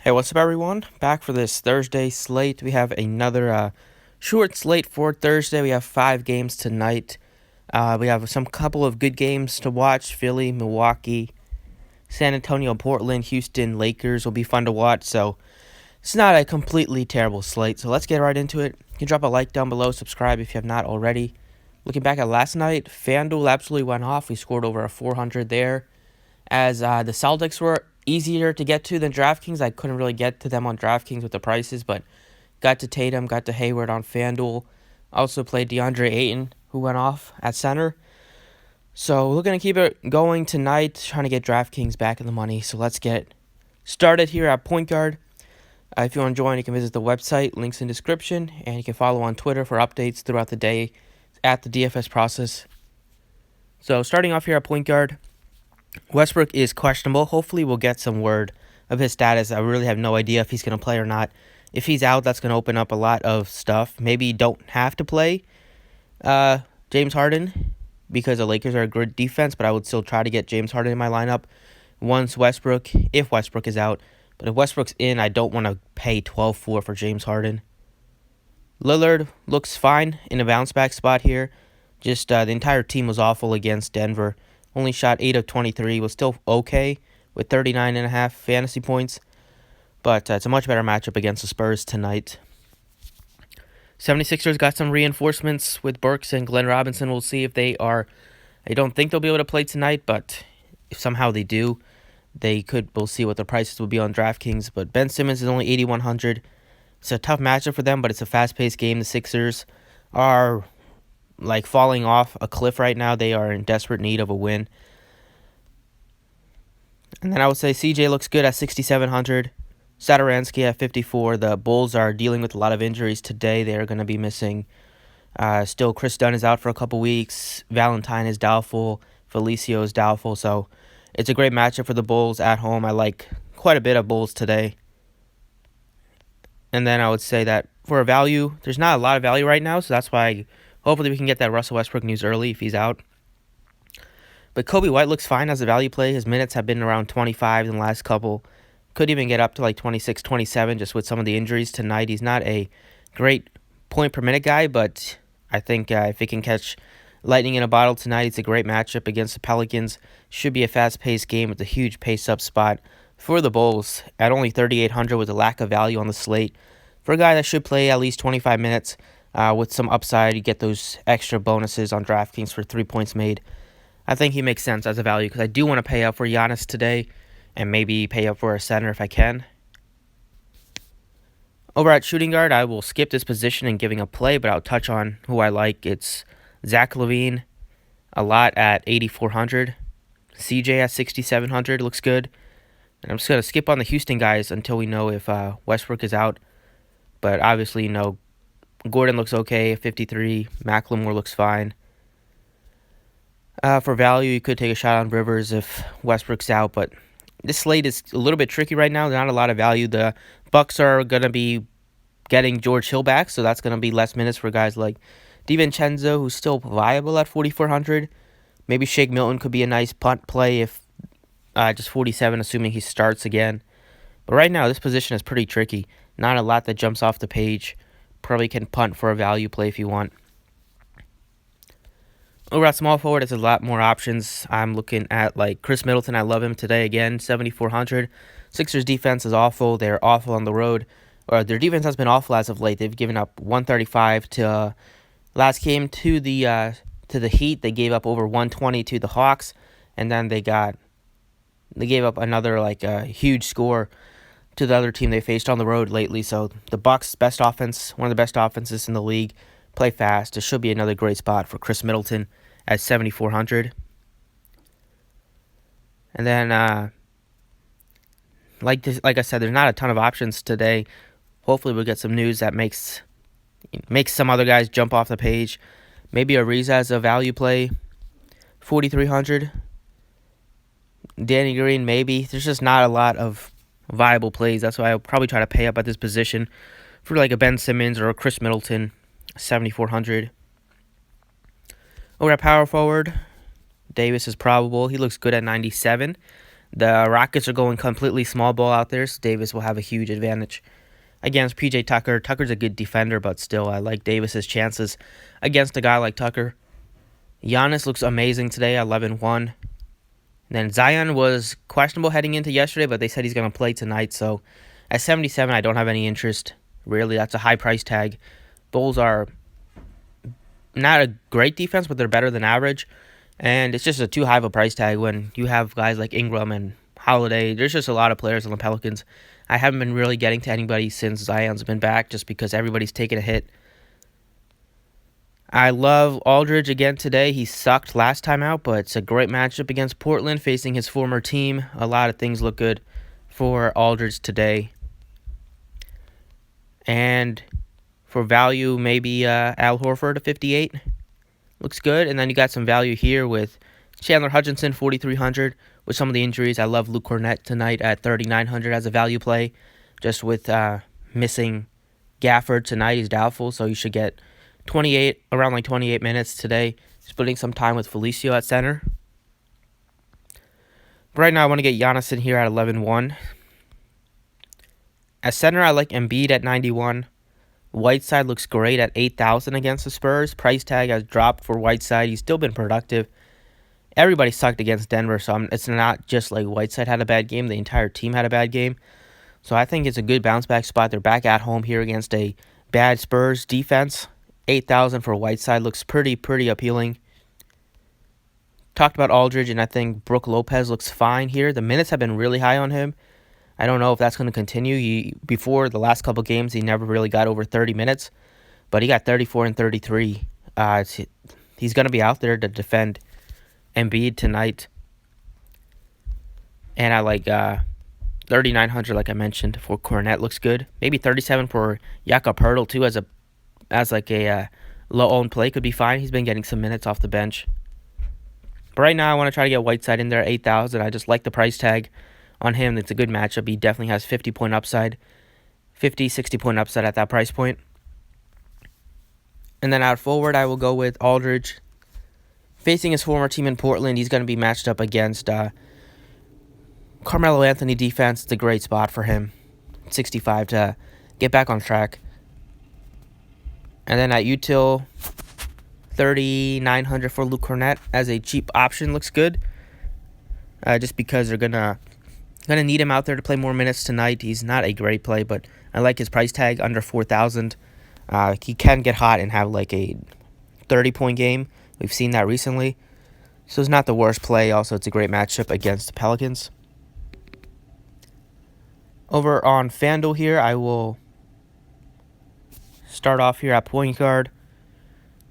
Hey, what's up, everyone? Back for this Thursday slate. We have another short slate for Thursday. We have 5 games tonight. We have some couple of good games to watch. Philly, Milwaukee, San Antonio, Portland, Houston, Lakers will be fun to watch. So it's not a completely terrible slate. So let's get right into it. You can drop a like down below, subscribe if you have not already. Looking back at last night, Fanduel absolutely went off. We scored over a 400 there. As the Celtics were easier to get to than Draftkings. I couldn't really get to them on Draftkings with the prices, but got to Tatum, got to Hayward on FanDuel. Also played DeAndre Ayton, who went off at center. So we're going to keep it going tonight, trying to get Draftkings back in the money. So let's get started here at point guard. If you want to join, you can visit the website, links in description, and you can follow on Twitter for updates throughout the day at the DFS process. So starting off here at point guard, Westbrook is questionable. Hopefully we'll get some word of his status. I really have no idea if he's going to play or not. If he's out, that's going to open up a lot of stuff. Maybe you don't have to play James Harden because the Lakers are a good defense, but I would still try to get James Harden in my lineup if Westbrook is out. But if Westbrook's in, I don't want to pay 12-4 for James Harden. Lillard looks fine in a bounce-back spot here. Just the entire team was awful against Denver. Only shot 8 of 23, was still okay with 39.5 fantasy points. But it's a much better matchup against the Spurs tonight. 76ers got some reinforcements with Burks and Glenn Robinson. We'll see if they are. I don't think they'll be able to play tonight, but if somehow they do, they could. We'll see what the prices will be on DraftKings. But Ben Simmons is only 8,100. It's a tough matchup for them, but it's a fast-paced game. The Sixers are falling off a cliff right now. They are in desperate need of a win. And then I would say CJ looks good at 6,700. Satoransky at 54. The Bulls are dealing with a lot of injuries today. They are going to be missing. Still, Chris Dunn is out for a couple weeks. Valentine is doubtful. Felicio is doubtful. So it's a great matchup for the Bulls at home. I like quite a bit of Bulls today. And then I would say that for a value, there's not a lot of value right now. So that's why hopefully we can get that Russell Westbrook news early if he's out. But Kobe White looks fine as a value play. His minutes have been around 25 in the last couple. Could even get up to 26, 27 just with some of the injuries tonight. He's not a great point per minute guy, but I think if he can catch lightning in a bottle tonight, it's a great matchup against the Pelicans. Should be a fast-paced game with a huge pace-up spot for the Bulls at only 3,800 with a lack of value on the slate. For a guy that should play at least 25 minutes with some upside, you get those extra bonuses on DraftKings for 3 points made. I think he makes sense as a value because I do want to pay up for Giannis today and maybe pay up for a center if I can. Over at shooting guard, I will skip this position and giving a play, but I'll touch on who I like. It's Zach LaVine a lot at 8,400. CJ at 6,700 looks good. And I'm just going to skip on the Houston guys until we know if Westbrook is out. But obviously, Gordon looks okay at 53. McLemore looks fine. For value, you could take a shot on Rivers if Westbrook's out, but this slate is a little bit tricky right now. There's not a lot of value. The Bucks are going to be getting George Hill back, so that's going to be less minutes for guys like DiVincenzo, who's still viable at 4,400. Maybe Shake Milton could be a nice punt play if just 47, assuming he starts again. But right now, this position is pretty tricky. Not a lot that jumps off the page. Probably can punt for a value play if you want. Over at small forward, there's a lot more options. I'm looking at Chris Middleton. I love him today again, 7,400. Sixers defense is awful. They're awful on the road. Or their defense has been awful as of late. They've given up 135 to last game to the Heat. They gave up over 120 to the Hawks, and then they gave up another huge score to the other team they faced on the road lately. So the Bucks' best offense, one of the best offenses in the league, play fast. It should be another great spot for Chris Middleton at 7,400. And then, like I said, there's not a ton of options today. Hopefully we'll get some news that makes some other guys jump off the page. Maybe Ariza as a value play, 4,300. Danny Green, maybe. There's just not a lot of viable plays. That's why I'll probably try to pay up at this position for a Ben Simmons or a Chris Middleton, 7,400. Over at power forward, Davis is probable. He looks good at 97. The Rockets are going completely small ball out there, so Davis will have a huge advantage against PJ Tucker. Tucker's a good defender, but still, I like Davis's chances against a guy like Tucker. Giannis looks amazing today, 11-1. Then Zion was questionable heading into yesterday, but they said he's going to play tonight. So at 77, I don't have any interest. Really, that's a high price tag. Bulls are not a great defense, but they're better than average. And it's just a too high of a price tag when you have guys like Ingram and Holiday. There's just a lot of players on the Pelicans. I haven't been really getting to anybody since Zion's been back just because everybody's taken a hit. I love Aldridge again today. He sucked last time out, but it's a great matchup against Portland facing his former team. A lot of things look good for Aldridge today. And for value, maybe Al Horford at 58. Looks good. And then you got some value here with Chandler Hutchinson, 4,300. With some of the injuries, I love Luke Cornett tonight at 3,900 as a value play. Just with missing Gafford tonight, he's doubtful, so you should get around 28 minutes today, splitting some time with Felicio at center. But right now, I want to get Giannis in here at 11-1. At center, I like Embiid at 91. Whiteside looks great at 8,000 against the Spurs. Price tag has dropped for Whiteside. He's still been productive. Everybody sucked against Denver, so it's not just like Whiteside had a bad game. The entire team had a bad game. So I think it's a good bounce-back spot. They're back at home here against a bad Spurs defense. 8,000 for Whiteside looks pretty appealing. Talked about Aldridge, and I think Brook Lopez looks fine here. The minutes have been really high on him. I don't know if that's going to continue. Before the last couple games, he never really got over 30 minutes, but he got 34 and 33. He's going to be out there to defend Embiid tonight. And I like 3,900, like I mentioned, for Cornette looks good. Maybe 37 for Jakob Poeltl too, as a low-owned play could be fine. He's been getting some minutes off the bench. But right now, I want to try to get Whiteside in there at 8,000. I just like the price tag on him. It's a good matchup. He definitely has 50-point upside. 50, 60-point upside at that price point. And then out forward, I will go with Aldridge. Facing his former team in Portland, he's going to be matched up against Carmelo Anthony defense. It's a great spot for him. 65 to get back on track. And then at util, 3,900 for Luke Cornett as a cheap option looks good. Just because they're gonna need him out there to play more minutes tonight. He's not a great play, but I like his price tag under 4,000. He can get hot and have like a 30-point game. We've seen that recently. So it's not the worst play. Also, it's a great matchup against the Pelicans. Over on Fanduel here, I will start off here at point guard.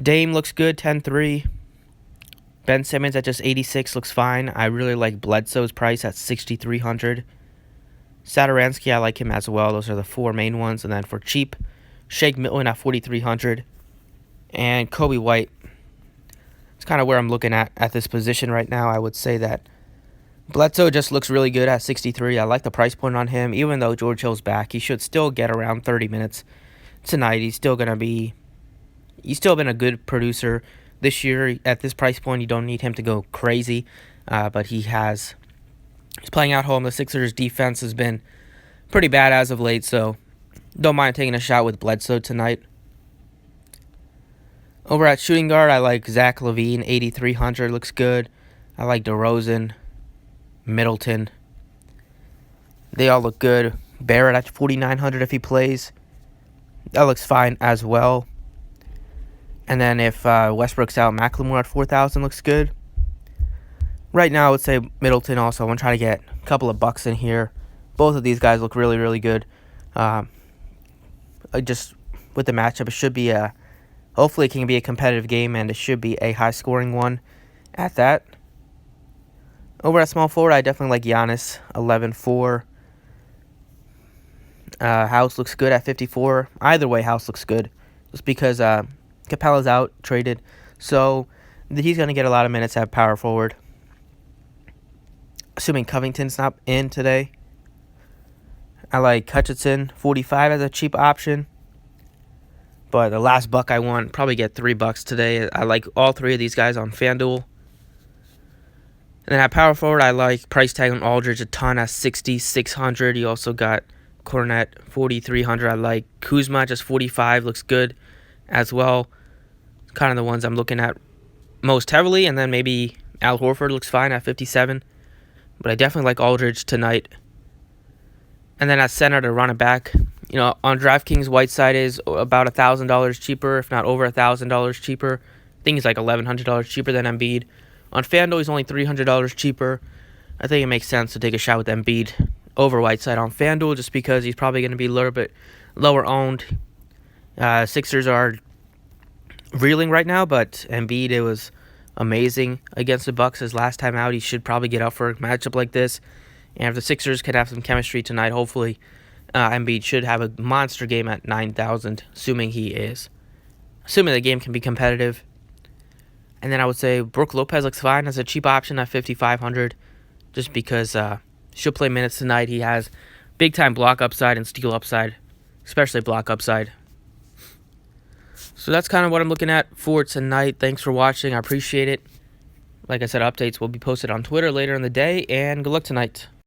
Dame looks good, 10-3. Ben Simmons at just 86 looks fine. I really like Bledsoe's price at 6,300. Satoransky, I like him as well. Those are the four main ones. And then for cheap, Shake Milton at 4,300. And Kobe White. It's kind of where I'm looking at this position right now. I would say that Bledsoe just looks really good at 63. I like the price point on him. Even though George Hill's back, he should still get around 30 minutes tonight. He's still been a good producer this year. At this price point, you don't need him to go crazy, but he's playing at home. The Sixers defense has been pretty bad as of late, so don't mind taking a shot with Bledsoe tonight. Over at shooting guard, I like Zach LaVine, 8,300 looks good. I like DeRozan, Middleton. They all look good. Barrett at 4,900 if he plays. That looks fine as well. And then if Westbrook's out, McLemore at 4,000 looks good. Right now, I would say Middleton also. I want to try to get a couple of bucks in here. Both of these guys look really good. Just with the matchup, it should be hopefully it can be a competitive game, and it should be a high-scoring one at that. Over at small forward, I definitely like Giannis, 11-4. House looks good at 54. Either way, House looks good. Just because Capella's out, traded. So he's going to get a lot of minutes at power forward. Assuming Covington's not in today. I like Hutchinson, 45 as a cheap option. But the last buck I want, probably get $3 today. I like all three of these guys on FanDuel. And then at power forward, I like price tag on Aldridge a ton at 6,600. You also got Cornet 4,300. I like Kuzma just 45, looks good as well. Kind of the ones I'm looking at most heavily, and then maybe Al Horford looks fine at 57. But I definitely like Aldridge tonight. And then at center to run it back, on DraftKings, Whiteside is about $1,000 cheaper, if not over $1,000 cheaper. I think he's like $1,100 cheaper than Embiid. On Fanduel, he's only $300 cheaper. I think it makes sense to take a shot with Embiid over Whiteside on Fanduel just because he's probably going to be a little bit lower owned. Sixers are reeling right now, but Embiid, it was amazing against the Bucks his last time out. He should probably get up for a matchup like this. And if the Sixers could have some chemistry tonight, hopefully Embiid should have a monster game at 9,000, assuming he is. Assuming the game can be competitive. And then I would say Brook Lopez looks fine as a cheap option at 5,500, just because she'll play minutes tonight. He has big-time block upside and steal upside, especially block upside. So that's kind of what I'm looking at for tonight. Thanks for watching. I appreciate it. Like I said, updates will be posted on Twitter later in the day, and good luck tonight.